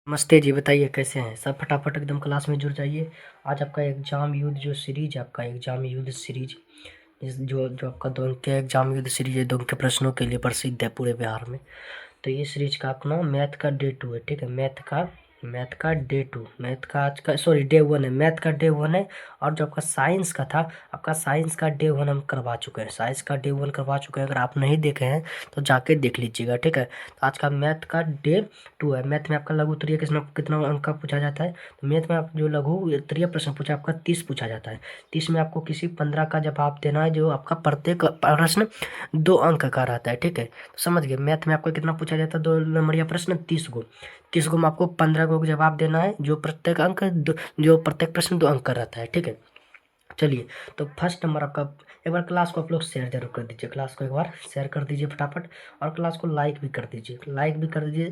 नमस्ते जी, बताइए कैसे हैं सब। फटाफट एकदम क्लास में जुड़ जाइए। आज आपका एग्जाम युद्ध जो सीरीज है, आपका एग्जाम युद्ध सीरीज जो जो आपका दो अंक के एग्जाम युद्ध सीरीज है, 2 अंक के प्रश्नों के लिए प्रसिद्ध है पूरे बिहार में। तो ये सीरीज का अपना मैथ का डे 2 है, ठीक है। मैथ का डे 2, मैथ का आज का सॉरी डे 1 है, मैथ का डे 1 है। और जो आपका साइंस का था, आपका साइंस का डे 1 हम करवा चुके हैं, साइंस का डे 1 करवा चुके हैं। अगर आप नहीं देखे हैं तो जाके देख लीजिएगा, ठीक है। तो आज का मैथ का डे 2 है। मैथ में आपका लघु उत्तरीय कितना अंक का पूछा जाता है। तो मैथ में आप जो लघु उत्तरीय प्रश्न पूछा, आपका 30 पूछा जाता है। 30 में आपको किसी 15 का जवाब देना है, जो आपका प्रत्येक प्रश्न 2 अंक का रहता है, ठीक है। तो समझ गए, मैथ में आपको कितना पूछा जाता है, 2 नंबरिया प्रश्न 30 गो में आपको 15 गो जवाब देना है, जो प्रत्येक प्रश्न 2 अंक का रहता है, ठीक है। चलिए, तो फर्स्ट नंबर आपका, एक बार क्लास को आप लोग शेयर जरूर कर दीजिए, क्लास को एक बार शेयर कर दीजिए फटाफट। और क्लास को लाइक भी कर दीजिए,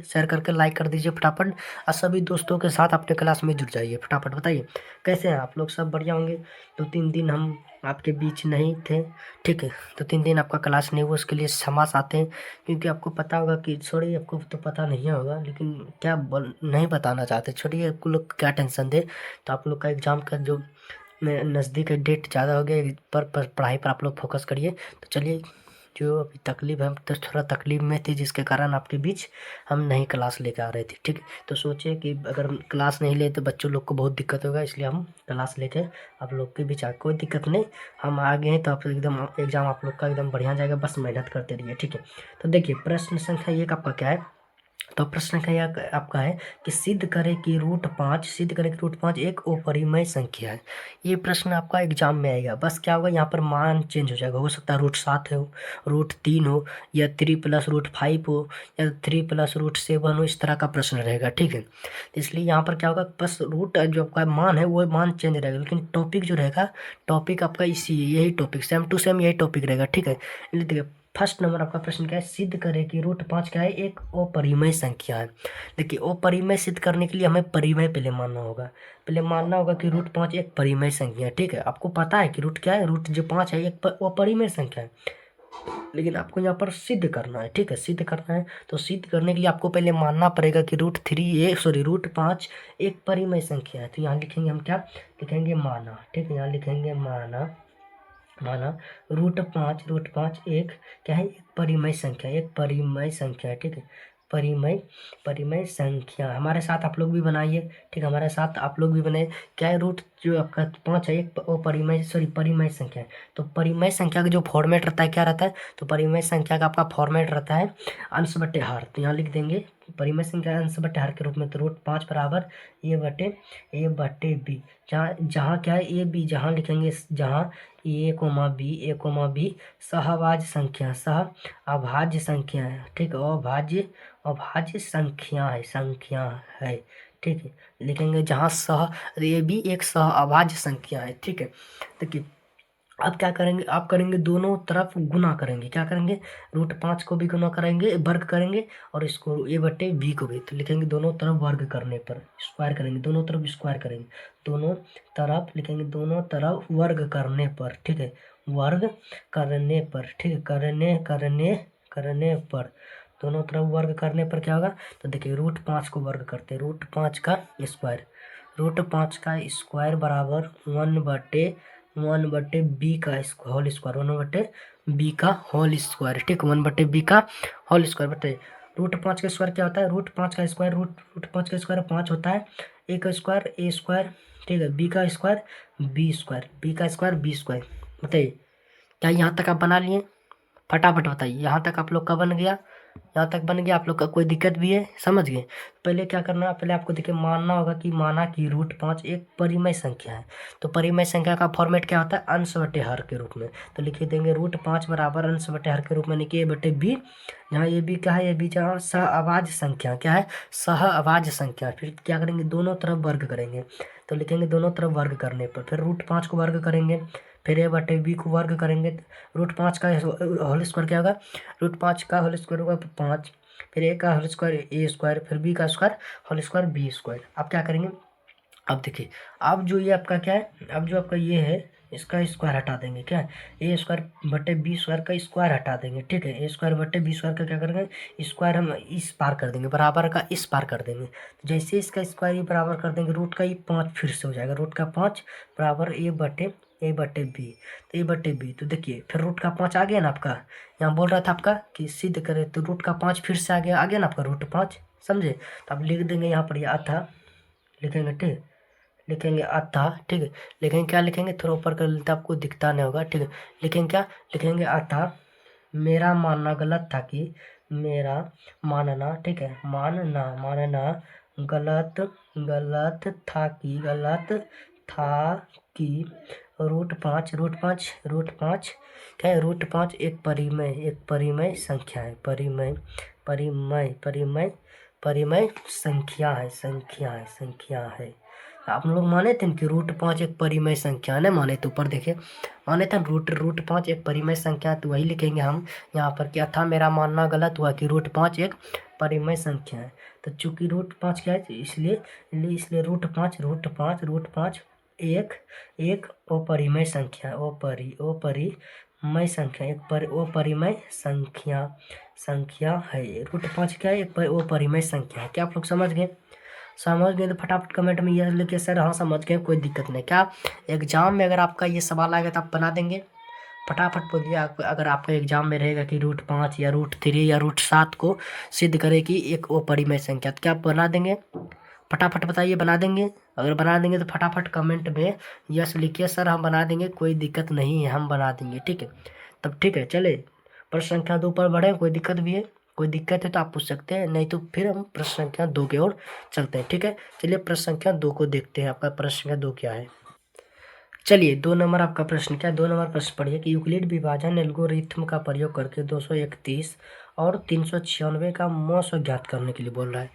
शेयर करके लाइक कर दीजिए फटाफट। और सभी दोस्तों के साथ अपने क्लास में जुड़ जाइए फटाफट। बताइए कैसे हैं आप लोग, सब बढ़िया होंगे। 2-3 दिन हम आपके बीच नहीं थे, ठीक है। 2-3 दिन आपका क्लास नहीं हुआ, उसके लिए क्षमा चाहते हैं। क्योंकि आपको पता होगा कि, सॉरी आपको तो पता नहीं होगा, लेकिन क्या नहीं बताना चाहते, छोड़िए आपको लोग क्या टेंशन दे। तो आप लोग का एग्जाम का जो नज़दीक है, डेट ज़्यादा हो गया, पर पढ़ाई पर आप लोग फोकस करिए। तो चलिए, जो अभी तकलीफ है, तो थोड़ा तकलीफ में थी, जिसके कारण आपके बीच हम नहीं क्लास लेके आ रहे थे, ठीक है। तो सोचे कि अगर क्लास नहीं ले तो बच्चों लोग को बहुत दिक्कत होगा, इसलिए हम क्लास लेके आप लोग के बीच कोई दिक्कत नहीं, हम आ गए हैं। तो आप एकदम एग्जाम आप लोग का एकदम बढ़िया जाएगा, बस मेहनत करते रहिए, ठीक है। तो देखिए, प्रश्न संख्या 1 आपका क्या है। तो प्रश्न का यह आपका है कि सिद्ध करें कि रूट 5 एक अपरिमेय संख्या है। ये प्रश्न आपका एग्जाम में आएगा। बस क्या होगा, यहाँ पर मान चेंज हो जाएगा, हो सकता है रूट 7 हो, रूट 3 हो, या 3+रूट 5 हो, या 3+रूट 7 हो। इस तरह का प्रश्न रहेगा, ठीक है। तो इसलिए यहाँ पर क्या होगा, बस रूट जो आपका मान है वो मान चेंज रहेगा, लेकिन टॉपिक जो रहेगा, टॉपिक आपका यही टॉपिक सेम टू सेम यही टॉपिक रहेगा, ठीक है। देखिए, फर्स्ट नंबर आपका प्रश्न क्या है, सिद्ध करें कि रूट 5 क्या है, एक अपरिमेय संख्या है। देखिए, अपरिमेय सिद्ध करने के लिए हमें परिमेय पहले मानना होगा। पहले मानना होगा कि रूट 5 एक परिमेय संख्या है, ठीक है। आपको पता है कि रूट क्या है, रूट जो 5 है एक अपरिमेय संख्या है, लेकिन आपको यहाँ पर सिद्ध करना है, ठीक है, सिद्ध करना है। तो सिद्ध करने के लिए आपको पहले मानना पड़ेगा कि रूट 5 एक परिमेय संख्या है। तो यहाँ लिखेंगे हम, क्या लिखेंगे, माना, ठीक है। यहाँ लिखेंगे माना रूट 5 एक क्या है, एक परिमेय संख्या है, ठीक है। परिमेय परिमेय संख्या, हमारे साथ आप लोग भी बनाइए, ठीक है, हमारे साथ आप लोग भी बनाइए। क्या है, रूट जो आपका 5 है एक परिमेय संख्या है। तो परिमेय संख्या का जो फॉर्मेट रहता है, क्या रहता है, तो परिमेय संख्या का आपका फॉर्मेट रहता है अंश बटे हर। तो यहाँ लिख देंगे परिमेय संख्या अंश बटे हर के रूप में। तो रूट 5 बराबर ए बटे बी, जहाँ जहाँ क्या है, ए बी, जहाँ लिखेंगे, जहाँ ए, सह अभाज्य संख्या है, ठीक है। अभाज्य संख्या है, ठीक है। लिखेंगे जहाँ ये भी एक सह अभाज्य संख्या है, ठीक है। देखिए, अब क्या करेंगे, आप करेंगे दोनों तरफ गुना करेंगे, क्या करेंगे, रूट 5 को भी गुना करेंगे, वर्ग करेंगे, और इसको a/b को भी। तो लिखेंगे दोनों तरफ वर्ग करने पर स्क्वायर करेंगे, दोनों तरफ स्क्वायर करेंगे, दोनों तरफ लिखेंगे, दोनों तरफ वर्ग करने पर, ठीक है, वर्ग करने पर, ठीक है, करने पर, दोनों तरफ वर्ग करने पर क्या होगा। तो देखिए, रूट 5 को वर्ग करते हैं, रूट 5 का स्क्वायर बराबर 1/बी का होल स्क्वायर, 1/बी का होल स्क्वायर, ठीक, 1/बी का होल स्क्वायर। बताइए, रूट 5 का स्क्वायर क्या होता है, रूट 5 का स्क्वायर 5 होता है। ए का स्क्वायर ए स्क्वायर, ठीक है, बी का स्क्वायर बी स्क्वायर। बताइए, क्या यहाँ तक आप बना लिए, फटाफट बताइए, यहाँ तक आप लोग का बन गया, यहाँ तक बन गया आप लोग का, कोई दिक्कत भी है, समझ गए। पहले क्या करना है, पहले आपको देखिए मानना होगा कि माना कि रूट 5 एक परिमेय संख्या है। तो परिमेय संख्या का फॉर्मेट क्या होता है, अंश बटे हर के रूप में। तो लिख देंगे रूट 5 बराबर अंश बटे हर के रूप में, लिखिए a/b, यहाँ ये भी क्या है, ये भी जहाँ सह अभाज्य संख्या, क्या है, सह अभाज्य संख्या। फिर क्या करेंगे, दोनों तरफ वर्ग करेंगे। तो लिखेंगे दोनों तरफ वर्ग करने पर, फिर रूट 5 को वर्ग करेंगे, फिर a/b को वर्ग करेंगे। रूट 5 का होल स्क्वायर क्या होगा, रूट 5 का होल स्क्वायर होगा 5, फिर ए का होल स्क्वायर ए स्क्वायर, फिर बी का square whole square b square. अब क्या करेंगे, अब देखिए, अब जो ये आपका क्या है, अब जो आपका ये है इसका स्क्वायर हटा देंगे। क्या है, ए स्क्वायर बटे बी स्क्वायर का स्क्वायर हटा देंगे। ठीक है, ए स्क्वायर बटे बी स्क्वायर का क्या करेंगे, स्क्वायर हम इस पार कर देंगे, बराबर का इस पार कर देंगे। तो जैसे इसका स्क्वायर ये बराबर कर देंगे, रूट का ये 5 फिर से हो जाएगा, रूट का 5 बराबर ए बटे बी। तो ए बटे बी, तो देखिए फिर रूट का 5 आ गया ना आपका। यहाँ बोल रहा था आपका कि सिद्ध करें, तो रूट का 5 फिर से आ गया ना आपका रूट 5, समझे। तो आप लिख देंगे यहाँ पर, ये अतः लिखेंगे, ठीक, लिखेंगे अतः, ठीक है। लिखेंगे क्या, लिखेंगे थोड़ा ऊपर कर लेते, आपको दिखता नहीं होगा, ठीक है। लिखेंगे क्या, लिखेंगे अतः मेरा मानना गलत था कि, मेरा मानना, ठीक है, मानना गलत गलत था कि रूट पाँच क्या है, रूट 5 एक परिमेय संख्या है, परिमेय संख्या है। आप लोग माने थे कि रूट 5 एक परिमेय संख्या है, ना माने तो ऊपर देखिए, माने थे रूट 5 एक परिमेय संख्या, तो वही लिखेंगे हम यहाँ पर। क्या था, मेरा मानना गलत हुआ कि रूट 5 एक परिमेय संख्या है। तो चूंकि रूट 5 क्या है, तो इसलिए रूट पाँच एक अपरिमेय संख्या है, अपरिमेय संख्या, अपरिमेय संख्या है। रूट 5 क्या है, एक अपरिमेय संख्या है। क्या आप लोग समझ गए? तो फटाफट कमेंट में यह लिखिए सर हाँ समझ गए, कोई दिक्कत नहीं। क्या एग्जाम में अगर आपका ये सवाल आएगा तो आप बना देंगे? फटाफट बोलिए। अगर आपका एग्जाम में रहेगा कि रूट 5 या रूट 3 या रूट 7 को सिद्ध करे कि एक अपरिमेय संख्या, तो क्या आप बना देंगे? फटाफट बताइए, बना देंगे? अगर बना देंगे तो फटाफट कमेंट में यस लिखिए, सर हम बना देंगे, कोई दिक्कत नहीं है, हम बना देंगे, ठीक है। तब ठीक है, चले प्रश्न संख्या 2 पर बढ़े। कोई दिक्कत भी है, कोई दिक्कत है तो आप पूछ सकते हैं, नहीं तो फिर हम प्रश्न संख्या 2 की ओर चलते हैं, ठीक है। चलिए प्रश्न संख्या 2 को देखते हैं, आपका प्रश्न संख्या 2 क्या है। चलिए 2 नंबर आपका प्रश्न क्या है, 2 नंबर प्रश्न पढ़िए कि यूक्लिड विभाजन एल्गोरिथ्म का प्रयोग करके 231 और 396 का मौस ज्ञात करने के लिए बोल रहा है।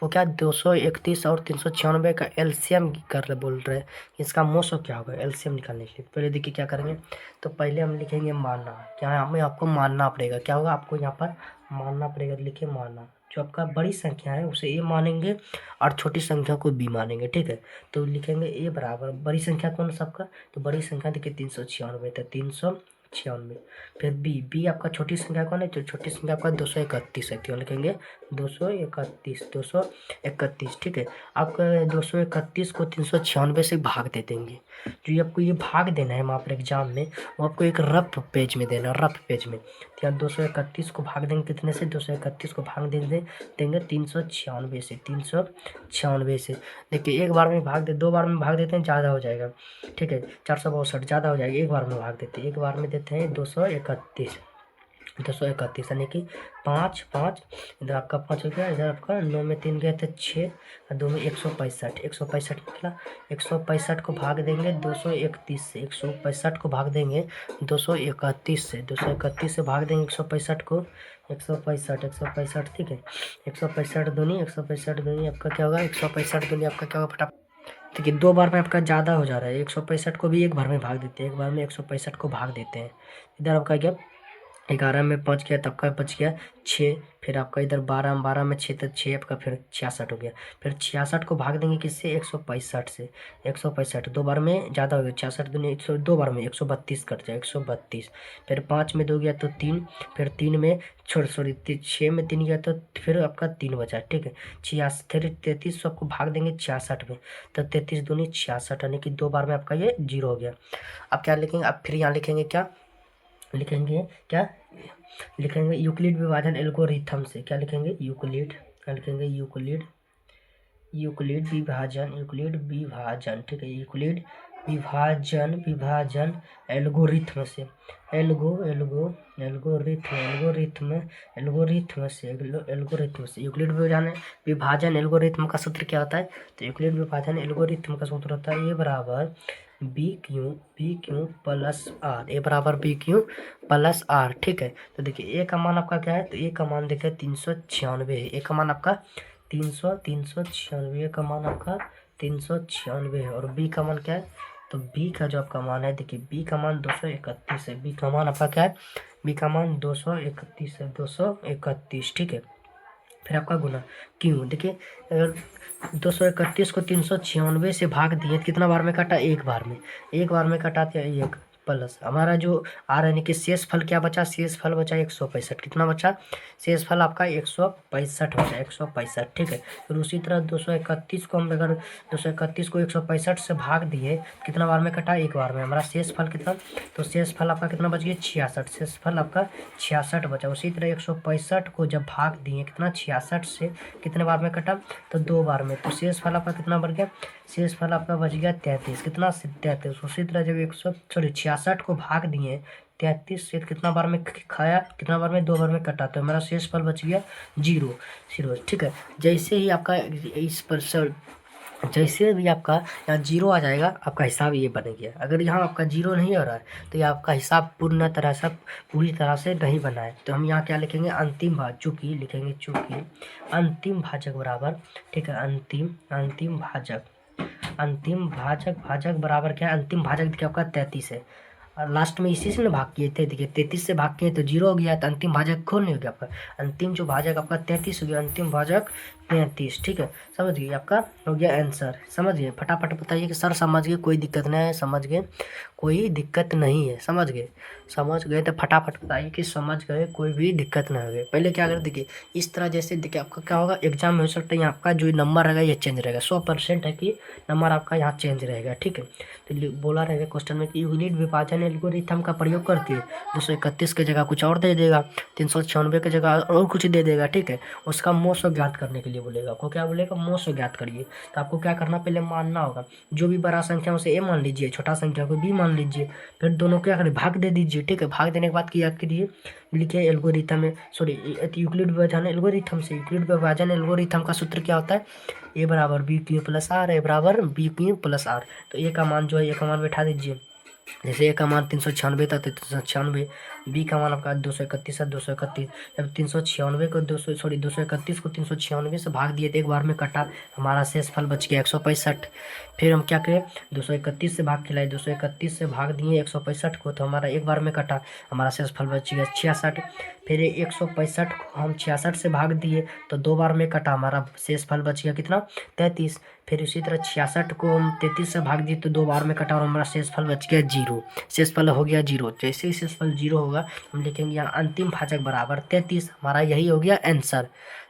वो क्या, 231 और 396 का एलसीएम कर बोल रहे हैं, इसका मौस क्या होगा एलसीएम निकालने के लिए। पहले देखिए क्या करेंगे, तो पहले हम लिखेंगे मानना। क्या हमें आपको मानना पड़ेगा, क्या होगा आपको यहाँ पर मानना पड़ेगा, लिखिए मानना। जो आपका बड़ी संख्या है उसे ए मानेंगे और छोटी संख्या को बी मानेंगे, ठीक है। तो लिखेंगे ए बराबर बड़ी संख्या कौन सबका, तो बड़ी संख्या देखिए 396, तो 396। फिर बी आपका छोटी संख्या कौन है, तो छोटी संख्या आपका 231 है, क्यों लिखेंगे 231, ठीक है। आपका 231 को 396 से भाग दे देंगे। जो ये आपको ये भाग देना है वहाँ पर एग्जाम में, वो आपको एक रफ पेज में देना, रफ पेज में। तो यहाँ 231 को भाग देंगे कितने से, 231 को भाग देंगे 396 से। देखिए एक बार में भाग दे, 2 बार में भाग देते हैं ज़्यादा हो जाएगा, ठीक है, 462 ज़्यादा हो जाएगा। एक बार में भाग देते हैं, एक बार में देते हैं 231 यानी कि 5 इधर आपका 5 हो गया, इधर आपका 9 में 3 गए थे 6 और 2 में 165 निकला। 165 को भाग देंगे 231 से, 165 को भाग देंगे 231 से, 231 से भाग देंगे 165 को, 165, ठीक है। 165 दूनी आपका क्या होगा, 165 दूनी आपका क्या होगा फटाफट देखिए, 2 बार में आपका ज़्यादा हो जा रहा है। 165 को भी एक बार में भाग देते हैं, एक बार में 165 को भाग देते हैं। इधर आपका क्या 11 में 5 गया, तब का बच गया 6। फिर आपका इधर 12 में 6 तो 6 आपका फिर 66 हो गया। फिर 66 को भाग देंगे किससे, 165 से, 165 2 बार में ज़्यादा हो गया, 66 दूनी 100, 2 बार में 132 कट जाए, 132। फिर 5 में 2 गया तो 3, फिर 3 में 6 में 3 गया तो फिर आपका 3 बचा, ठीक है। 66 फिर 33 सबको भाग देंगे 66 में, तो 33 दूनी 66 यानी कि 2 बार में आपका ये 0 हो गया। अब क्या लिखेंगे, अब फिर यहाँ लिखेंगे क्या लिखेंगे, क्या लिखेंगे, यूक्लिड विभाजन एल्गोरिथम से। क्या लिखेंगे, यूक्लिड विभाजन, ठीक है। यूक्लिड विभाजन एल्गोरिथम से, एल्गोरिथम से यूक्लिड विभाजन एल्गोरिथम का सूत्र क्या होता है, तो यूक्लिड विभाजन एल्गोरिथम का सूत्र होता है ए बराबर बी क्यू प्लस आर, ए बराबर बी क्यू प्लस आर, ठीक है। तो देखिए ए का मान आपका क्या है, तो ए का मान देखिए 396 है, ए का मान आपका 396, ए का मान आपका 396 है। और बी का मान क्या है, तो बी का जो आपका मान है, देखिए बी का मान 231 है, बी का मान आपका क्या है, बी का मान 231 है, 231, ठीक है। फिर आपका गुना। क्यों? देखिए, अगर 231 को 396 से भाग दिए तो कितना बार में कटा? एक बार में। एक बार में कटा तो एक प्लस हमारा जो आर यानी कि शेष फल क्या बचा? शेष फल बचा 165। कितना बचा? शेष फल आपका 165 बचा, 165। ठीक है। फिर उसी तरह 231 को हम अगर 231 को 165 से भाग दिए कितना बार में कटा? एक बार में। हमारा शेष फल कितना? तो शेष फल आपका कितना बच गया? 66। शेष फल आपका 66 बचा। उसी तरह 165 को जब भाग दिए कितना? 66 से कितने बार में कटा? तो दो बार में। तो शेष फल आपका कितना बढ़ गया? शेष फल आपका बच गया 33। कितना? 33। उसी तरह जब 66 को भाग दिए 33 से कितना बार में खाया? कितना बार में? दो बार में कटा। तो हमारा शेष फल बच गया 0 0। ठीक है। जैसे ही आपका इस पर जैसे भी आपका यहाँ 0 आ जाएगा आपका हिसाब ये बन गया। अगर यहाँ आपका 0 नहीं हो रहा है तो ये आपका हिसाब पूरी तरह से नहीं बना है। तो हम यहाँ क्या लिखेंगे? अंतिम भाजक, चूंकि लिखेंगे चूंकि अंतिम भाजक बराबर, ठीक है, अंतिम भाजक बराबर क्या है? अंतिम भाजक देखिए आपका 33 है और लास्ट में इसी से ना भाग किए थे। देखिए 33 से भाग किए तो 0 हो गया, तो अंतिम भाजक कौन नहीं हो गया आपका? अंतिम जो भाजक आपका 33 हो गया, अंतिम भाजक 33। ठीक है, समझ गए? आपका हो गया आंसर। समझ गए? फटाफट बताइए कि सर समझ गए, कोई दिक्कत नहीं है? समझ गए? कोई दिक्कत नहीं है? समझ गए? समझ गए तो फटाफट बताइए कि समझ गए, कोई भी दिक्कत ना हो गई। पहले क्या करें? देखिए इस तरह जैसे देखिए आपका क्या होगा, एग्जाम में हो सकता है यहाँ आपका जो नंबर रहेगा ये चेंज रहेगा। 100% है कि नंबर आपका यहाँ चेंज रहेगा। ठीक है। तो बोला रहेगा क्वेश्चन में कि यूनिट विभाजन एल्गोरिथम का प्रयोग करके 231 की जगह कुछ और दे देगा, 396 की जगह और कुछ दे देगा। ठीक है। उसका मोसो ज्ञात करने के लिए बोलेगा। आपको क्या बोलेगा? मोसो ज्ञात करिए। तो आपको क्या करना? पहले मानना होगा, जो भी बड़ा संख्या उसे ए मान लीजिए, छोटा संख्या को बी मान लीजिए। फिर दोनों क्या करें? भाग दे दीजिए। ठीक है। भाग देने के बाद क्या करिए? लिखिए एल्गोरिथम में, सॉरी यूक्लिड विभाजन एल्गोरिथम से। यूक्लिड विभाजन एल्गोरिथम का सूत्र क्या होता है? ए बराबर बी क्यू प्लस आर, ए बराबर बी क्यू प्लस आर। तो ए का मान जो है, ए का मान बैठा दीजिए। जैसे ए का मान 396 था तो 396, बी का मान आपका 231 है, 231। जब 396 को 231 को 396 से भाग दिए तो एक बार में कटा, हमारा शेष फल बच गया 165। फिर हम क्या करें? 231 से भाग खिलाए, 231 से भाग दिए 165 को, तो हमारा एक बार में कटा, हमारा शेष फल बच गया 66। फिर 165 को हम 66 से भाग दिए तो दो बार में कटा, हमारा शेष फल बच गया कितना? 33। फिर इसी तरह 66 को हम 33 से भाग दिए तो दो बार में कटा और हमारा शेष फल बच गया 0। शेष फल हो गया 0। जैसे ही शेष फल 0 होगा हम लिखेंगे यहाँ अंतिम भाजक बराबर 33। हमारा यही हो गया आंसर।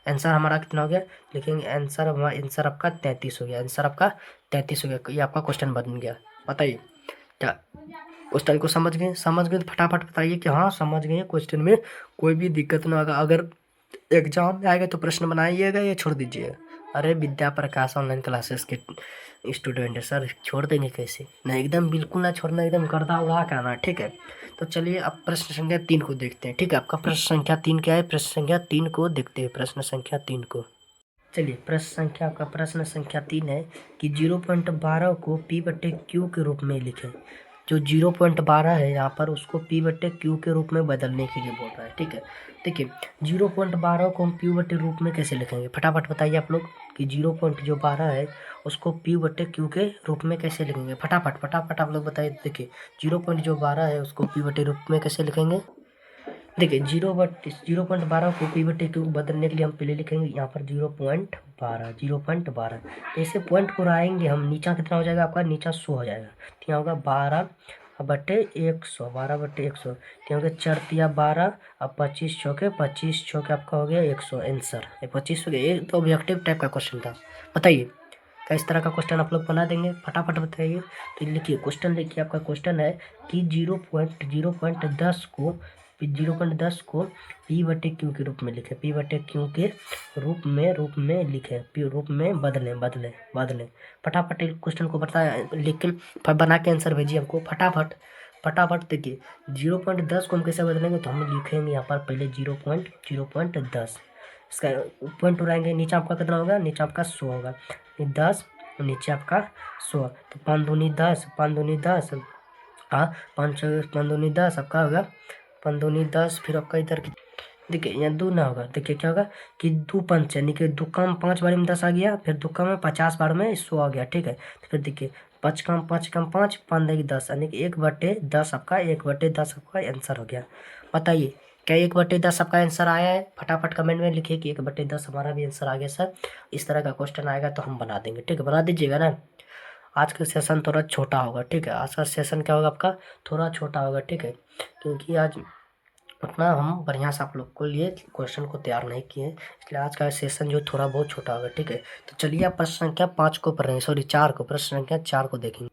आंसर हमारा कितना हो गया? लिखेंगे आंसर, हमारा आंसर आपका 33 हो गया। आंसर आपका 33 हो गया। ये आपका क्वेश्चन बन गया। बताइए क्या क्वेश्चन को समझ गए? समझ गए तो फटाफट बताइए कि हाँ समझ गए। क्वेश्चन में कोई भी दिक्कत ना होगा। अगर एग्जाम में आएगा तो प्रश्न बनाइएगा या छोड़ दीजिएगा? अरे विद्या प्रकाश ऑनलाइन क्लासेस के स्टूडेंट है सर, छोड़ देंगे कैसे? नहीं, एकदम बिल्कुल ना छोड़ना, एकदम गर्दा उड़ा के आना। ठीक है। तो चलिए अब प्रश्न संख्या 3 को देखते हैं। ठीक है। आपका प्रश्न संख्या 3 क्या है? प्रश्न संख्या 3 को देखते हैं। प्रश्न संख्या 3 को चलिए, आपका प्रश्न संख्या 3 है कि 0.12 को P/Q के रूप में लिखें। जो 0.12 है यहाँ पर उसको P/Q के रूप में बदलने के लिए बोल रहा है। ठीक है। देखिए 0.12 को हम P/Q रूप में कैसे लिखेंगे? फटाफट बताइए आप लोग कि 0.12 है उसको P/Q के रूप में कैसे लिखेंगे? फटाफट आप लोग बताइए। देखिए 0.12 है उसको P/Q रूप में कैसे लिखेंगे? देखिए 0.12 को P/Q बदलने के लिए हम पहले लिखेंगे यहाँ पर 0.12। ऐसे पॉइंट को आएंगे हम, नीचा कितना हो जाएगा आपका? नीचा 100 हो जाएगा। तो यहाँ होगा 12/100, 12/100। तो होगा 4 × 12 अब 25 चौके आपका हो गया 100। आंसर 25 हो गया। ये तो ऑब्जेक्टिव टाइप का क्वेश्चन था। बताइए क्या इस तरह का क्वेश्चन आप लोग बना देंगे? फटाफट बताइए। तो लिखिए क्वेश्चन, लिखिए आपका क्वेश्चन है कि 0.10 को P/Q के रूप में लिखे। P/Q के रूप में लिखे, रूप में बदलें। फटाफट क्वेश्चन को लिख के बना के आंसर भेजिए हमको फटाफट। देखिए 0.10 को हम कैसे बदलेंगे? तो हम लिखेंगे यहाँ पर पहले 0.10, इसका पॉइंट उड़ाएंगे। नीचे आपका कितना होगा? नीचे आपका 100 होगा। 10 नीचे आपका 100, तो 5 दूनी 10, 5 दूनी 10, हाँ 5 दूनी 10 आपका होगा 5 दूनी 10। फिर आपका इधर देखिए यहाँ 2 ना होगा। देखिए क्या होगा कि 2 5 यानी कि 2 कम 5 बार में 10 आ गया, फिर 2 कम में 50 बार में 100 आ गया। ठीक है। तो फिर देखिए 5 कम 5 कम 5 5 देगी 10 यानी कि 1/10 आपका 1/10 आपका आंसर हो गया। बताइए क्या 1/10 आपका आंसर आया है? फटाफट कमेंट में लिखिए कि 1/10 हमारा भी आंसर आ गया सर। इस तरह का क्वेश्चन आएगा तो हम बना देंगे, ठीक है, बना दीजिएगा ना। आज का सेशन थोड़ा छोटा होगा, ठीक है, आज का सेशन क्या होगा आपका, थोड़ा छोटा होगा, ठीक है, क्योंकि आज उतना हम बढ़िया से आप लोग को लिए क्वेश्चन को तैयार नहीं किए, इसलिए आज का सेशन जो थोड़ा बहुत छोटा होगा, ठीक है। तो चलिए आप प्रश्न संख्या 5 को पढ़ रहे हैं, सॉरी 4 को, प्रश्न संख्या 4 को देखेंगे।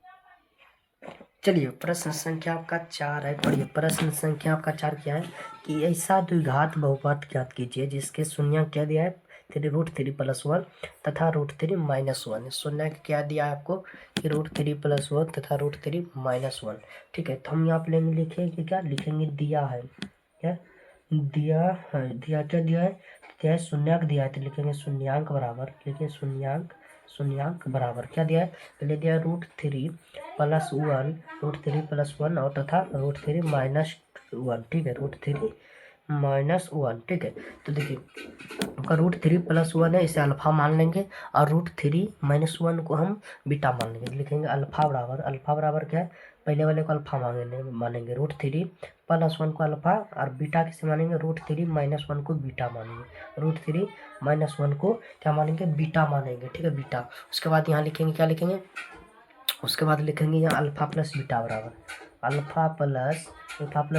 चलिए प्रश्न संख्या आपका 4 है, पढ़िए। प्रश्न संख्या आपका 4 क्या है कि ऐसा द्विघात बहुपद ज्ञात कीजिए जिसके शून्य क्या दिया है, √3 + 1 तथा √3 - 1। शून्य क्या दिया है आपको कि √3 + 1 तथा √3 - 1, ठीक है। तो हम यहाँ पे लिखेंगे क्या, लिखेंगे दिया है, क्या दिया है, दिया क्या दिया है, क्या है शून्यक दिया है, तो लिखेंगे शून्यांक बराबर, लिखिए शून्यांक बराबर क्या दिया है, पहले दिया √3 + 1, √3 + 1 और तथा √3 - 1, ठीक है, √3 - 1, ठीक है। तो देखिए आपका √3 + 1 है, इसे अल्फा मान लेंगे और √3 - 1 को हम बीटा मान लेंगे, लिखेंगे अल्फा बराबर क्या है, पहले वाले को अल्फा मानेंगे √3 + 1 को अल्फा और बीटा किसे मानेंगे, √3 - 1 को बीटा मानेंगे, √3 - 1 को क्या मानेंगे, बीटा मानेंगे, ठीक है, बीटा। उसके बाद यहाँ लिखेंगे क्या लिखेंगे, उसके बाद लिखेंगे यहाँ अल्फा प्लस बीटा बराबर, अल्फा प्लस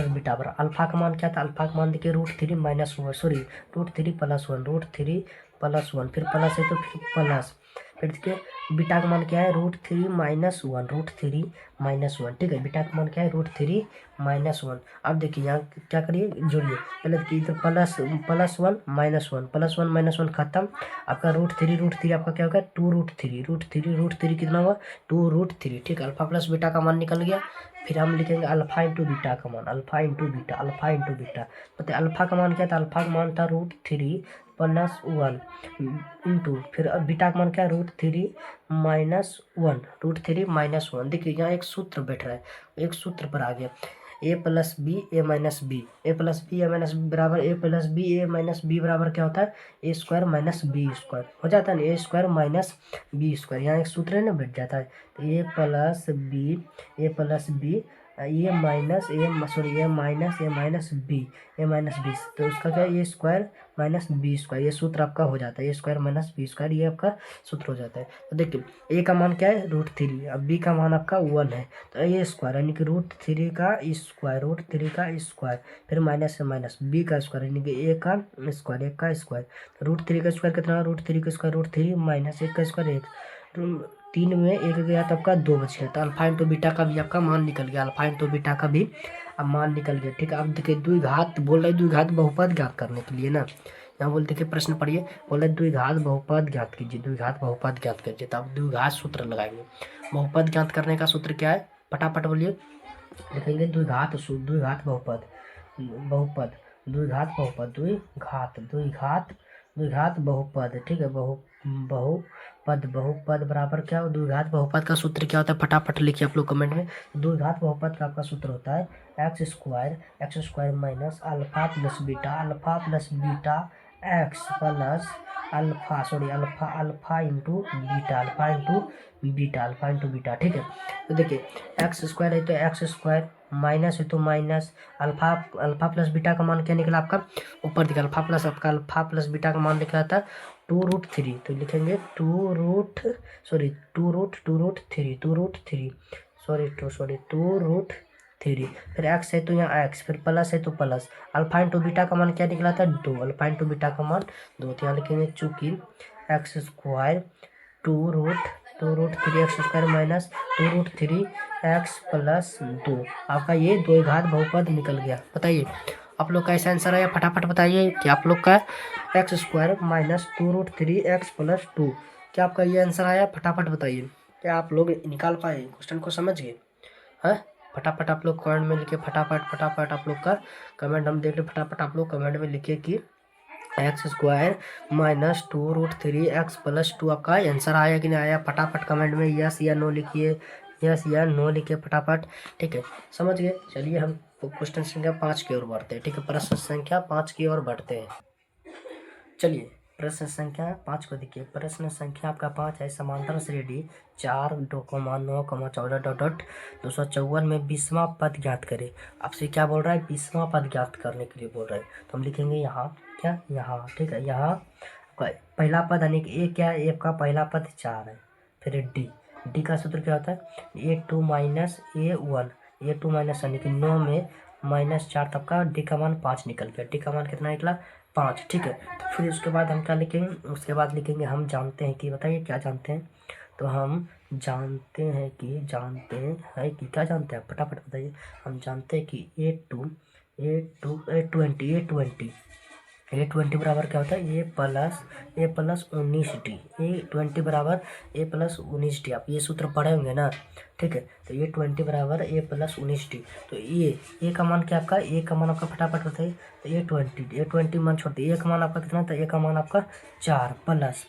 बीटा बराबर, अल्फा का मान क्या था, अल्फा का मान देखिए √3 - 1, सॉरी √3 + 1, √3 + 1, फिर प्लस है तो फिर प्लस, फिर देखिए बीटा का मान क्या है, √3 - 1, √3 - 1, ठीक है, बीटा का मान क्या है, √3 - 1। अब देखिए यहाँ क्या करिए, जोड़िए, पहले देखिए इधर +1 -1 -1 खत्म, आपका √3 आपका क्या होगा, 2√3, √3 कितना हुआ, 2√3, ठीक है। अल्फा प्लस बीटा का मान निकल गया, फिर हम लिखेंगे अल्फा इंटू बीटा का मान, अल्फा इंटू बीटा, बताइए अल्फा का मान क्या था, अल्फा का मान था √3 + 1 इंटू, फिर अब बीटा का मान क्या है, √3 - 1, √3 - 1। देखिए यहाँ एक सूत्र बैठ रहा है, एक सूत्र पर आ गया, a + b a - b, a + b a - b बराबर, a + b a - b बराबर क्या होता है, a² - b² हो जाता है ना, a² - b², यहाँ एक सूत्र है ना, बैठ जाता है। तो a + b a minus a sorry a minus b, तो उसका क्या है, a² - b², ये सूत्र आपका हो जाता है, a² - b², ये आपका सूत्र हो जाता है। तो देखिए a का मान क्या है, √3, अब b का मान आपका 1 है, तो a² यानी कि √3 का स्क्वायर, फिर माइनस से माइनस, b का स्क्वायर यानी कि a का स्क्वायर, √3 का स्क्वायर कितना, √3 का स्क्वायर √3 - 1 का स्क्वायर 1, 3 में 1 गया तो आपका 2 बच गया, तो अल्फा इंटू बीटा का भी आपका मान निकल गया, अल्फा इंटू बीटा का भी अब मान निकल गया, ठीक है। अब देखिए द्विघात बोल रहे, द्विघात बहुपद ज्ञात करने के लिए ना, यहाँ बोल देखिए प्रश्न पढ़िए, बोले द्विघात बहुपद ज्ञात कीजिए, द्विघात बहुपद ज्ञात कीजिए, तो अब द्विघात सूत्र लगाएंगे। बहुपद ज्ञात करने का सूत्र क्या है, फटाफट बोलिए, लिखेंगे द्विघात बहुपद, बहुपद द्विघात बहुपद, द्विघात बहुपद, ठीक है, बहुपद बराबर क्या हो, द्विघात बहुपद का सूत्र क्या होता है, फटाफट लिखिए आप लोग कमेंट में। द्विघात बहुपद का आपका सूत्र होता है x² minus alpha plus beta x plus alpha into beta, ठीक है। तो देखिए x² है तो x², माइनस है तो माइनस, अल्फा प्लस बीटा का मान क्या निकला आपका, ऊपर देखिए अल्फा प्लस बीटा का मान निकला था 2√3, तो लिखेंगे 2√3, फिर x है तो यहाँ x, फिर प्लस है तो प्लस, अल्फा इंटू बीटा का मान क्या निकला था 2, अल्फा इंटू बीटा का मान 2, तो यहाँ लिखेंगे चूंकि x² 2√3 माइनस 2√3 x + 2, आपका ये द्विघात बहुपद निकल गया। बताइए आप लोग का ऐसा आंसर आया, फटाफट बताइए कि आप लोग का x² माइनस 2√3 x + 2, क्या आपका ये आंसर आया, फटाफट बताइए, क्या आप लोग निकाल पाए, क्वेश्चन को समझ गए, हाँ, फटाफट आप लोग कमेंट में लिखे, फटाफट आप लोग का कमेंट हम देख रहे, फटाफट आप लोग कमेंट में लिखिए कि x² माइनस 2√3 x + 2 आपका आंसर आया कि नहीं आया, फटाफट कमेंट में यस या नो लिखिए, यस या नो लिखिए फटाफट, ठीक है, समझ गए। चलिए हम क्वेश्चन संख्या 5 की ओर बढ़ते हैं, ठीक है, प्रश्न संख्या 5 की ओर बढ़ते हैं। चलिए प्रश्न संख्या 5 को देखिए। प्रश्न संख्या आपका 5 है। समांतर श्रेणी 4 9 14 डॉट डॉट 254 में 20वां पद ज्ञात करें। आपसे क्या बोल रहा है? 20वां पद ज्ञात करने के लिए बोल रहा है। तो हम लिखेंगे यहाँ क्या, यहाँ ठीक है। यहाँ पहला पद यानी कि ए क्या है? ए का पहला पद 4 है। फिर डी का सूत्र क्या होता है? A2 minus A1। A2 minus यानी कि 9 में -4 तब का डी का मान 5 निकल गया। डी का मान कितना निकला? 5, ठीक है। तो फिर उसके बाद हम क्या लिखेंगे? उसके बाद लिखेंगे हम जानते हैं कि, बताइए क्या जानते हैं? तो हम जानते हैं कि क्या जानते हैं? फटाफट बताइए। हम जानते हैं कि A20 बराबर क्या होता है? A plus 19D। A20 बराबर A+19D। आप ये सूत्र पढ़े होंगे ना, ठीक है। तो A20 बराबर A+19D। तो ए का मान क्या आपका? ए का मान आपका फटाफट बताइए। तो A20 मान छोड़ते, ए का मान आपका कितना था? ए का मान आपका 4 प्लस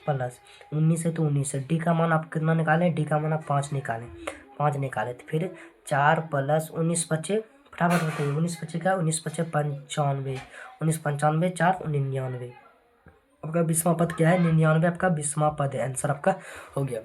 19 है तो 19 है। डी का मान आप कितना निकाले? डी का मान आप 5 निकाले। तो फिर 4 प्लस 19 बचे, फटाफट बताइए। 19 बचे क्या? 19 बचे 95। 19 95 4 99। आपका 20वां पद क्या है? 99 आपका 20वां पद है। आंसर आपका हो गया।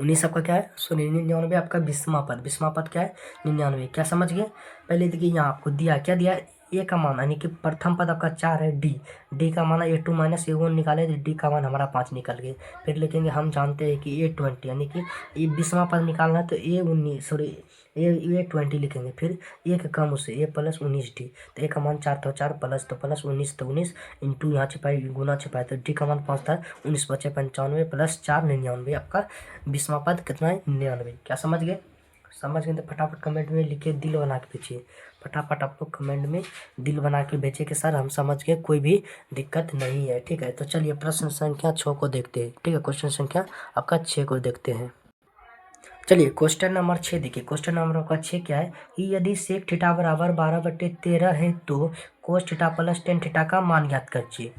19 आपका क्या है? 99 आपका 20वां पद क्या है? 99। क्या समझ गए? पहले देखिए यहाँ आपको दिया, क्या दिया? ए का मान यानी कि प्रथम पद आपका 4 है। डी का मान A2 माइनस A1 निकाले तो डी का मान हमारा 5 निकल गए। फिर लिखेंगे हम जानते हैं कि A20 यानी कि ये 20वां पद निकालना है तो A20 लिखेंगे। फिर ए के कम उससे A+19D। तो ए का मान 4 तो 4 प्लस तो प्लस 19 तो 19 इंटू यहाँ छिपाई गुना छिपाई तो डी का मान 5 था। 19 बचे 95 प्लस 4 99। आपका 20वां पद कितना है? 99। क्या समझ गए? समझ गए तो फटाफट कमेंट में लिखिए, दिल बना के भेजिए। फटाफट आप लोग कमेंट में दिल बना के भेजिए कि सर हम समझ गए, कोई भी दिक्कत नहीं है, ठीक है। तो चलिए प्रश्न संख्या 6 को देखते हैं, ठीक है। क्वेश्चन संख्या आपका 6 को देखते हैं। चलिए क्वेश्चन नंबर 6 देखिए। क्वेश्चन नंबर आपका 6 क्या है कि यदि सेक थीटा बराबर 12/13 है तो cos theta plus tan theta का मान ज्ञात कीजिए।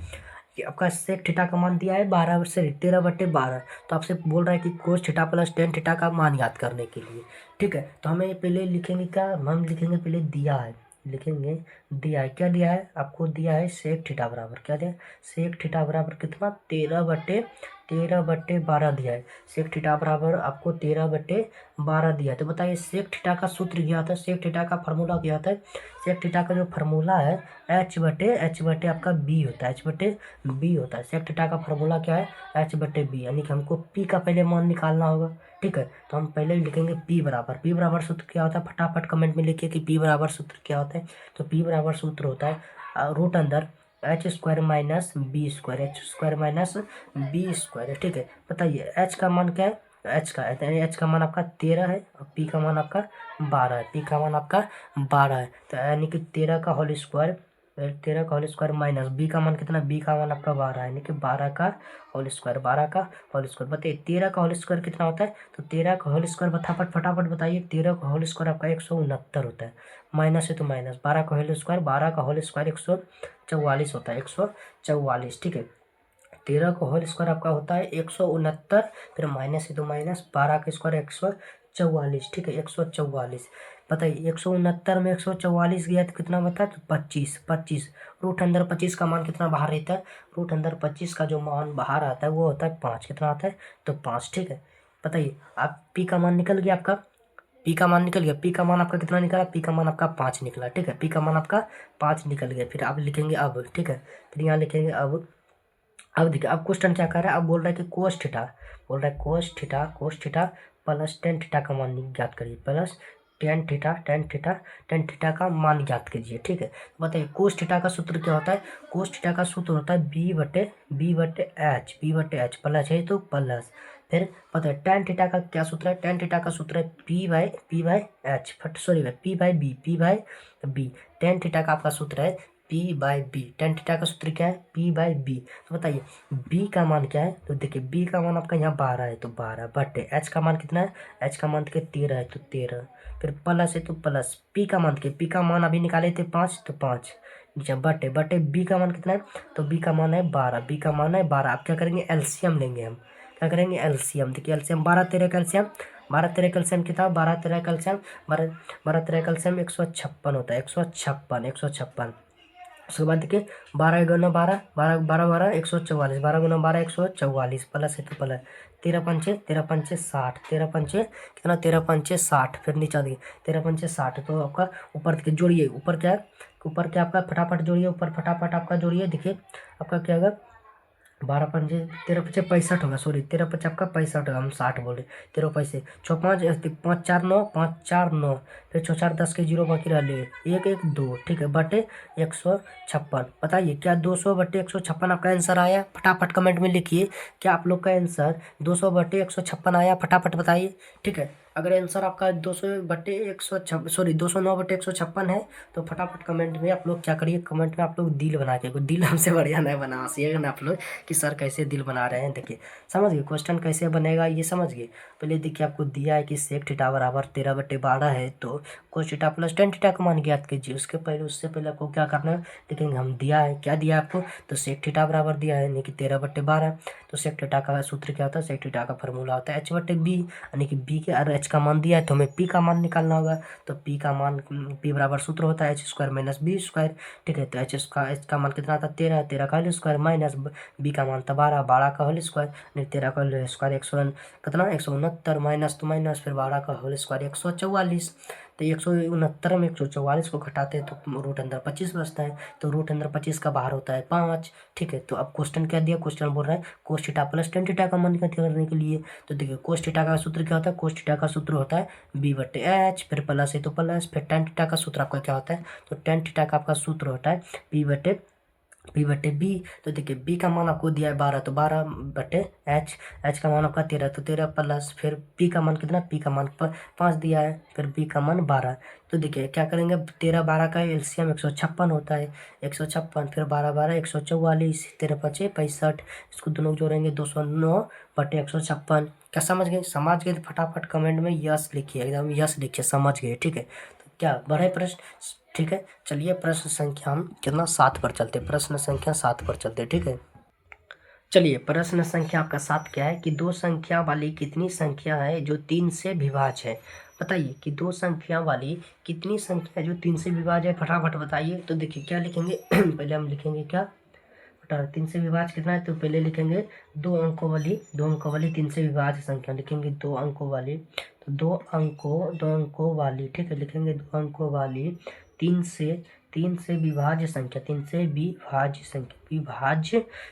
कि आपका सेक थीटा का मान दिया है 13/12। तो आपसे बोल रहा है कि cos theta plus tan theta का मान याद करने के लिए, ठीक है। तो हमें पहले लिखेंगे क्या? हम लिखेंगे पहले दिया है, लिखेंगे दिया है। क्या दिया है आपको? दिया है सेक थीटा बराबर, क्या दिया? सेक थीटा बराबर कितना? 13/12 दिया है। सेक थीटा बराबर आपको 13/12 दिया है। तो बताइए सेक थीटा का सूत्र क्या होता है? सेक थीटा का फार्मूला क्या होता है? सेक थीटा का जो फार्मूला है H/बटे आपका B होता है। H/B होता है। सेक थीटा का फार्मूला क्या है? H/B। यानी कि हमको P का पहले मान निकालना होगा, ठीक है। तो हम पहले लिखेंगे P बराबर सूत्र क्या होता है? फटाफट कमेंट में लिखिए कि P बराबर सूत्र क्या होता है। तो P बराबर सूत्र होता है रूट अंदर H² minus B square, H² minus B square, ठीक है। बताइए H का मान क्या है? H का मान आपका 13 है और P का मान आपका 12 है। P का मान आपका 12 है। तो यानी कि 13 का होल स्क्वायर माइनस B का मान कितना? B का मान आपका 12 है, यानी कि 12 का होल स्क्वायर बताइए 13 का होल स्क्वायर कितना होता है? तो 13 का होल स्क्वायर फटाफट बताइए। 13 का होल स्क्वायर आपका 169 होता है। माइनस है तो माइनस 12 का होल स्क्वायर 144 होता है, 144, ठीक है। 13 का होल स्क्वायर आपका होता है 169, फिर माइनस है तो माइनस 12 का स्क्वायर 144, ठीक है। 144 बताइए 169 में 144 गया तो कितना बता? तो 25। रूट अंदर 25 का मान कितना बाहर रहता है? रूट अंदर 25 का जो मान बाहर आता है वो होता है 5। कितना आता है? तो 5, ठीक है। बताइए आप P का मान निकल गया आपका, P का मान निकल गया। P का मान आपका कितना निकला? P का मान आपका 5 निकला, ठीक है। P का मान आपका 5 निकल गया। फिर आप लिखेंगे अब, ठीक है। फिर यहाँ लिखेंगे अब देखिए अब क्वेश्चन क्या कर रहा है? अब बोल रहा है कि cos theta plus tan theta का मान ज्ञात करिए। प्लस टेन थीटा का मान ज्ञात कीजिए, ठीक है। बताइए कोस थीटा का सूत्र क्या होता है? कोस थीटा का सूत्र होता है B/H प्लस है तो प्लस। फिर पता है टेन थीटा का क्या सूत्र है? टेन थीटा का सूत्र है P/B। टेन थीटा का आपका सूत्र है P/B। टेन थीटा का सूत्र क्या है? P/B। तो बताइए B का मान क्या है? तो देखिए B का मान आपका यहाँ 12 है तो 12 बटे H का मान कितना है? H का मान देखिए 13 है तो 13, फिर प्लस है तो प्लस। P का मान देखिए P का मान अभी निकाले थे 5 तो 5 नीचे बटे B का मान कितना है? तो B का मान है 12। B का मान है 12। आप क्या करेंगे? एलसीएम लेंगे हम। क्या करेंगे? एलसीएम। देखिए एलसीएम 12 13 का एलसीएम, 12 13 का एलसीएम कितना? 12 13 का एलसीएम 156 होता है। 156 उसके बाद देखिए 12×12 12×12 144 प्लस है तो प्लस 13×5 60 13×5 कितना 13×5 60 फिर नीचे देखिए 13×5 60 तो आपका ऊपर देखिए जोड़िए ऊपर क्या आपका फटाफट जोड़िए ऊपर फटाफट आपका जोड़िए देखिए आपका क्या होगा 12×5 13×5 65 होगा सॉरी 13×5 आपका 65 होगा हम 60 बोले 13×5 5 5 4 9 5 4 9 फिर 6 4 10 के जीरो बाकी रह ले 1 1 2 ठीक है बटे 156 बताइए क्या 200/156 आपका आंसर आया फटाफट कमेंट में लिखिए क्या आप लोग का आंसर 200/156 आया फटाफट बताइए ठीक है अगर आंसर आपका 209/156 है तो फटाफट कमेंट में आप लोग क्या करिए कमेंट में आप लोग दिल बना के दिल हमसे बढ़िया नहीं बना हंसिएगा ना आप लोग कि सर कैसे दिल बना रहे हैं देखिए समझ गए क्वेश्चन कैसे बनेगा ये समझ गए पहले देखिए आपको दिया है कि सेक थीटा बराबर 13/12 है तो cos theta plus tan theta का मान ज्ञात कीजिए उससे पहले आपको क्या करना है देखेंगे हम दिया है क्या दिया है आपको तो सेक थीटा बराबर दिया है यानी कि 13/12 तो सेक थीटा का सूत्र क्या होता है सेक थीटा का फॉर्मूला होता है h/b यानी कि b के और h का मान दिया है तो हमें p का मान निकालना होगा तो p का मान p बराबर सूत्र होता है h² - b²। ठीक है तो h का मान कितना था 13 13 का होल स्क्वायर माइनस b का मान था 12 12 का होल स्क्वायर नहीं 13 का होल स्क्वायर 100 कितना 169 माइनस तो माइनस फिर 12 का होल स्क्वायर 144 तो 169 में 144 को घटाते हैं तो रूट अंदर 25 बचता है तो रूट अंदर 25 का बाहर होता है 5। ठीक है तो अब क्वेश्चन क्या दिया क्वेश्चन बोल रहा है cos theta plus tan theta का मान करने के लिए तो देखिए कोस थीटा का सूत्र क्या होता है कोस थीटा का सूत्र होता है b/h फिर प्लस है तो प्लस फिर टेन थीटा का सूत्र आपका क्या होता है तो टेन थीटा का आपका सूत्र होता है p/b तो देखिए b का मान आपको दिया है 12 तो 12/h h का मान आपका 13 तो 13 प्लस फिर p का मान कितना p का मान 5 दिया है फिर b का मान 12 तो देखिए क्या करेंगे 13 12 का एलसीएम 156 होता है 156 फिर 12 12 144 13×5 65 इसको दोनों जोड़ेंगे 209/156 क्या समझ गए तो फटाफट कमेंट में यस लिखिए एकदम यस लिखिए समझ गए ठीक है तो क्या बड़ा प्रश्न ठीक है चलिए प्रश्न संख्या हम कितना 7 पर चलते प्रश्न संख्या 7 पर चलते ठीक है चलिए प्रश्न संख्या आपका 7 क्या है कि दो संख्या वाली कितनी संख्या है जो 3 से विभाज्य है बताइए कि दो संख्या वाली कितनी संख्या है जो 3 से विभाज्य है फटाफट बताइए तो देखिए क्या लिखेंगे पहले हम लिखेंगे क्या 3 से विभाज्य कितना है तो पहले लिखेंगे दो अंकों वाली 3 से विभाज्य संख्या लिखेंगे 2 अंकों वाली तो 2 अंकों वाली ठीक है लिखेंगे 2 अंकों वाली 3 से विभाज्य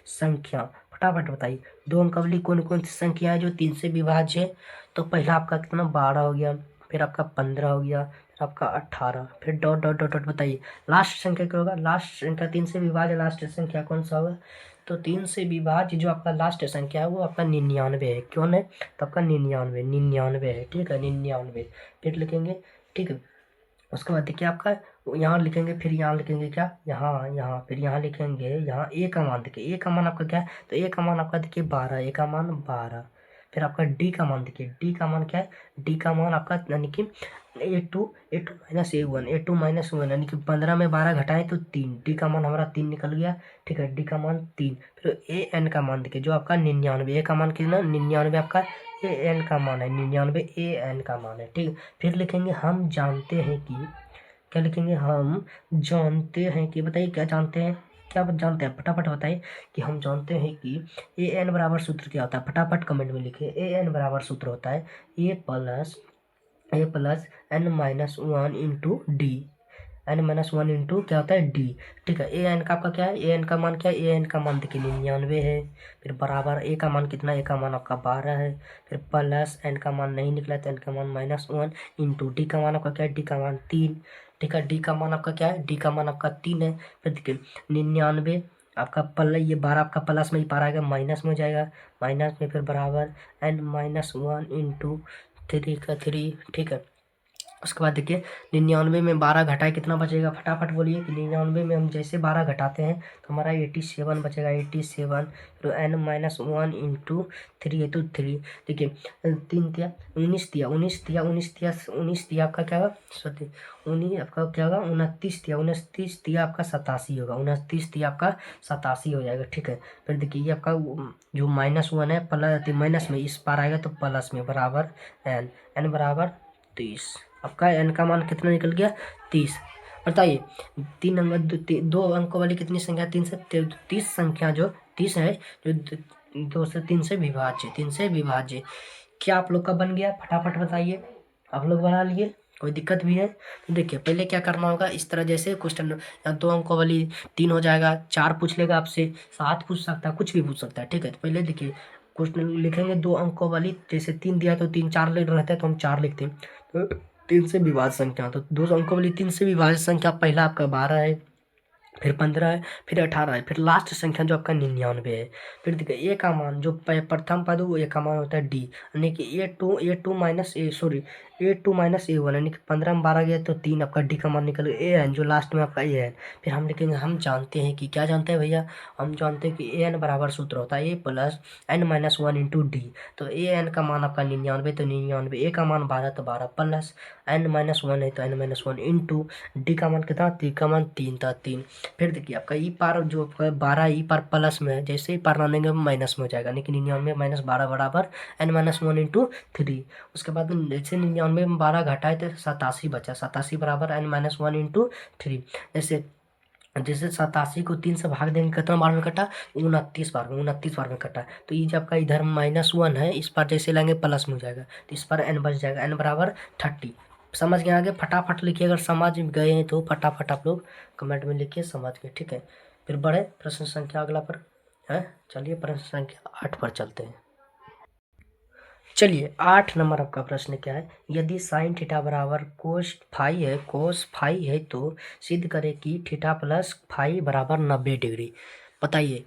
संख्या फटाफट बताइए 2 अंक वाली कौन कौन सी संख्या है जो 3 से विभाज्य है तो पहला आपका कितना 12 हो गया फिर आपका 15 हो गया फिर आपका 18 फिर डॉट डॉट डॉट डॉट बताइए लास्ट संख्या क्या होगा लास्ट संख्या 3 से विभाज्य लास्ट संख्या कौन सा होगा तो 3 से विभाज्य जो आपका लास्ट संख्या है वो आपका 99 है क्यों है तो आपका 99 है ठीक है 99 फिर लिखेंगे ठीक है उसके बाद देखिए आपका यहाँ लिखेंगे फिर यहाँ लिखेंगे क्या यहाँ फिर यहाँ लिखेंगे यहाँ ए का मान देखिए ए का मान आपका क्या है तो ए का मान आपका देखिए 12 ए का मान 12 फिर आपका डी का मान देखिए डी का मान क्या है डी का मान आपका यानी कि A2 - A1 यानी कि 15 में 12 घटाए तो 3 डी का मान हमारा 3 निकल गया ठीक है डी का मान 3 फिर ए एन का मान देखिए जो आपका 99 ए का मान कितना 99 आपका ए एन का मान है 99 ए एन का मान है ठीक फिर लिखेंगे हम जानते हैं कि क्या लिखेंगे हम जानते हैं कि बताइए क्या जानते हैं फटाफट बताइए कि हम जानते हैं कि ए एन बराबर सूत्र क्या होता है फटाफट कमेंट में लिखिए ए एन बराबर सूत्र होता है a plus n-1 into d n-1 into क्या होता है डी ठीक है ए एन का आपका क्या है ए एन का मान क्या है ए एन का मान देखिए 99 है फिर बराबर ए का मान कितना ए का मान आपका 12 है फिर प्लस एन का मान नहीं निकला तो एन का मान -1 इंटू डी का मान आपका क्या है डी का मान 3 ठीक है डी का मान आपका क्या है डी का मान आपका 3 है फिर देखिए 99 आपका ये 12 आपका प्लस में ही पार आएगा माइनस में हो जाएगा माइनस में फिर बराबर n-1 इंटू 3 का 3 ठीक है उसके बाद देखिए 99 में 12 घटाए कितना बचेगा फटाफट बोलिए कि 99 में हम जैसे 12 घटाते हैं तो हमारा 87 बचेगा 87 फिर n-1 इंटू 3 है तो 3 देखिए 3 दिया 19 दिया आपका क्या होगा 19 आपका क्या होगा 29 दिया आपका 87 होगा 29 दिया आपका 87 हो जाएगा ठीक है फिर देखिए ये आपका जो -1 है प्लस माइनस में इस पार आएगा तो प्लस में बराबर n बराबर 30 आपका n का मान कितना निकल गया 30 बताइए, तीन अंक दो अंकों वाली कितनी संख्या, 30 संख्या जो 30 है, जो 2 से 3 से विभाज्य, 3 से विभाज्य। क्या आप लोग का बन गया? फटाफट बताइए। आप लोग बना लिए? कोई दिक्कत भी है तो देखिए, पहले क्या करना होगा, इस तरह जैसे क्वेश्चन, या 2 अंकों वाली 3 हो जाएगा, 4 पूछ लेगा आपसे, 7 पूछ सकता है, कुछ भी पूछ सकता है, ठीक है। तो पहले देखिए क्वेश्चन लिखेंगे 2 अंकों वाली, जैसे 3 दिया तो 3, 4 ले रहता है तो हम 4 लिखते हैं। तो 3 से विभाज्य संख्या, तो 2 अंकों वाली 3 से विभाज्य संख्या, पहला आपका 12 है, फिर 15 है, फिर 18 है, फिर लास्ट संख्या जो आपका 99 है। फिर देखिए ए का मान जो प्रथम पद वो ए का मान होता है डी, यानी कि a two minus a, sorry ए2 माइनस ए1, यानी कि 15 में 12 गया तो 3, आपका डी का मान निकल गया। ए एन जो लास्ट में आपका ए है, फिर हम लिखेंगे, हम जानते हैं कि क्या जानते हैं भैया, हम जानते हैं कि ए एन बराबर सूत्र होता है a plus n minus 1 into d. तो ए एन का मान आपका 99, तो 99, ए का मान 12 तो 12 प्लस एन माइनस 1 है तो एन माइनस 1 इंटू डी का मान कितना, डी का मान 3 था 3। फिर देखिए आपका ई पार जो 12 ई पार प्लस में है, जैसे ही पार लानेंगे माइनस में हो जाएगा, यानी कि 99 माइनस 12 बराबर एन माइनस 1 इंटू 3। उसके बाद जैसे 99 में 12 घटाए तो 87 बचा, 87 बराबर एन माइनस 1 इंटू 3। जैसे जैसे 87 को 3 से भाग देंगे, कितना बार में कटा, 29 बार में, 29 बार में कटा। तो ये जब आपका इधर -1 है, इस पर जैसे लाएंगे प्लस में हो जाएगा, तो इस पर एन बच जाएगा, एन बराबर 30। समझ गए? आगे फटाफट लिखिए, अगर समझ गए हैं तो फटाफट आप लोग कमेंट में लिखिए समझ गए, ठीक है। फिर बढ़े प्रश्न संख्या अगला पर है, चलिए प्रश्न संख्या 8 पर चलते हैं। चलिए 8 नंबर आपका प्रश्न क्या है, यदि साइन थीटा बराबर कोस फाई है तो सिद्ध करें कि थीटा प्लस फाई बराबर 90 डिग्री। बताइए,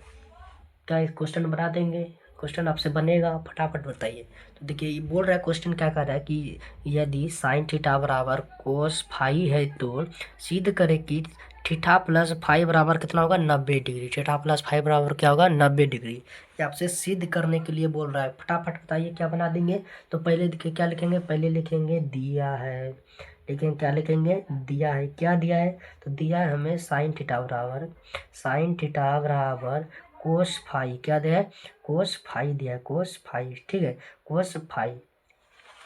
क्या इस क्वेश्चन बना देंगे? क्वेश्चन आपसे बनेगा, फटाफट बताइए। तो देखिए ये बोल रहा है, क्वेश्चन क्या कर रहा है कि यदि साइन थीटा बराबर कोस फाई है तो सिद्ध करें कि थीटा प्लस फाई बराबर कितना होगा, 90 डिग्री। थीटा प्लस फाई बराबर क्या होगा, 90 डिग्री। ये आपसे सिद्ध करने के लिए बोल रहा है, फटाफट बताइए क्या बना देंगे। तो पहले देखिए क्या लिखेंगे, पहले लिखेंगे दिया है, लेकिन क्या लिखेंगे, दिया है, क्या दिया है, तो दिया है हमें साइन थीटा बराबर कोस फाई, क्या दिया है, कोस फाई दिया है, कोस फाई, ठीक है, कोस फाई।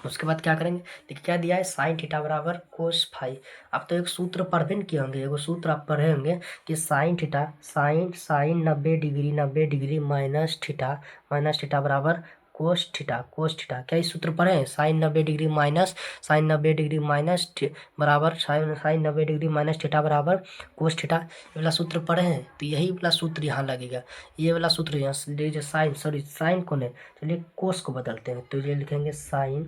उसके बाद क्या करेंगे, देखिए क्या दिया है, साइन थीटा बराबर कोस फाई। आप तो एक सूत्र पढ़ भी नहीं किए होंगे, एगो सूत्र आप पढ़े होंगे कि sine theta, sine 90 degree minus theta बराबर कोस थीटा। क्या इस सूत्र पढ़े हैं, साइन 90 डिग्री माइनस बराबर साइन 90 डिग्री माइनस थीटा बराबर कोस थीटा, ये वाला सूत्र पढ़े हैं। तो यही वाला सूत्र यहाँ लगेगा, ये वाला सूत्र यहाँ, साइन कौन है, चलिए कोस को बदलते हैं। तो ये लिखेंगे साइन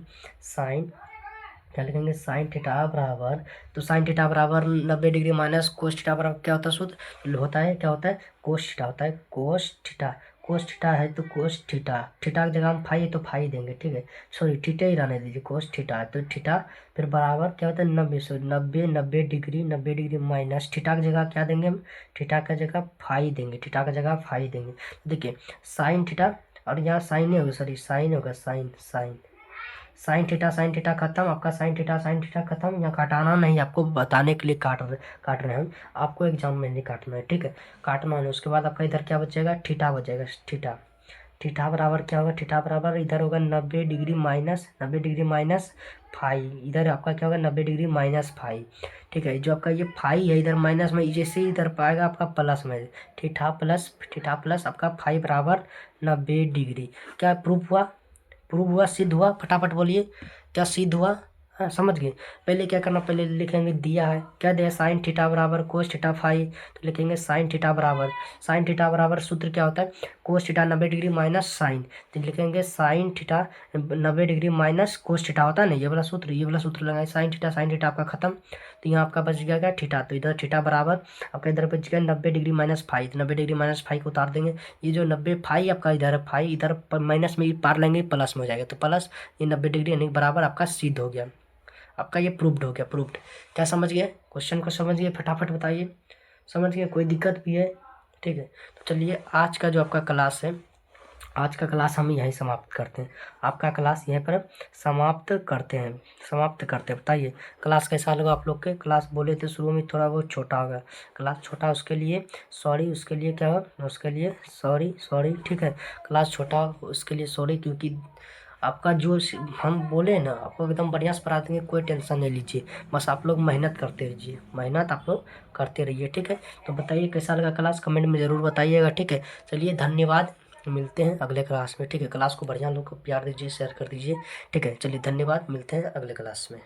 क्या लिखेंगे, साइन थीटा बराबर, तो साइन थीटा बराबर 90 डिग्री माइनस कोस थीटा बराबर क्या होता है, सूत्र होता है, क्या होता है, कोस थीटा होता है, कोस थीटा है तो कोस थीटा की जगह हम फाई है तो फाई देंगे, ठीक है, सॉरी थीटा ही रहने दीजिए, कोस थीटा है तो थीटा, फिर बराबर क्या होता है 90 डिग्री माइनस थीटा की जगह क्या देंगे हम, थीटा की जगह फाई देंगे। तो देखिए साइन थीटा, और यहाँ साइन नहीं होगा, सॉरी साइन होगा, साइन थीटा खत्म, आपका साइन थीटा खत्म, यहाँ काटाना नहीं, आपको बताने के लिए काट रहे हैं हम, आपको एग्जाम में नहीं काटना है, ठीक है, काटना नहीं। उसके बाद आपका इधर क्या बचेगा, थीटा बचेगा, थीटा बराबर क्या होगा, थीटा बराबर इधर होगा 90 डिग्री माइनस फाई, इधर आपका क्या होगा 90 डिग्री माइनस फाई, ठीक है। जो आपका ये फाई है इधर माइनस में, जैसे इधर पाएगा आपका प्लस में, थीटा प्लस आपका फाई बराबर 90 डिग्री। क्या प्रूव हुआ, सिद्ध हुआ, फटाफट बोलिए क्या सिद्ध हुआ, हाँ समझ गए। पहले क्या करना, पहले लिखेंगे दिया है, क्या दिया, साइन थीटा बराबर कोस थीटा फाई, तो लिखेंगे साइन थीटा बराबर सूत्र क्या होता है, cos theta 90 degree minus sine, तो लिखेंगे sine theta 90 degree minus cos theta होता है ना, ये वाला सूत्र लगाए, साइन थीटा आपका खत्म, तो यहाँ आपका बच गया क्या, थीटा, तो इधर थीटा बराबर आपका इधर बच गया 90 degree minus five, 90 degree minus five को उतार देंगे, ये जो 90 फाइव आपका इधर है, फाइव इधर माइनस में पार लेंगे प्लस में हो जाएगा, तो प्लस ये 90 डिग्री यानी बराबर आपका सिद्ध हो गया, आपका ये प्रूव्ड हो गया, प्रूव्ड। क्या समझ गए, क्वेश्चन को समझ गए, फटाफट बताइए, समझ गए, कोई दिक्कत भी है, ठीक है। तो चलिए आज का जो आपका क्लास है, आज का क्लास हम यहीं समाप्त करते हैं, आपका क्लास यहीं पर समाप्त करते हैं। बताइए क्लास कैसा लगा आप लोग के, क्लास बोले थे शुरू में थोड़ा बहुत छोटा होगा, क्लास छोटा उसके लिए सॉरी, उसके लिए क्या हो, उसके लिए सॉरी, ठीक है, क्लास छोटा उसके लिए सॉरी, क्योंकि आपका जो हम बोले ना, आपको एकदम बढ़िया से पढ़ा देंगे, कोई टेंशन नहीं लीजिए। बस आप लोग मेहनत करते रहिए, मेहनत आप लोग करते रहिए, ठीक है। तो बताइए कैसा लगा क्लास, कमेंट में ज़रूर बताइएगा, ठीक है। चलिए धन्यवाद, मिलते हैं अगले क्लास में, ठीक है। क्लास को बढ़िया लोग को प्यार दीजिए, शेयर कर दीजिए, ठीक है। चलिए धन्यवाद, मिलते हैं अगले क्लास में।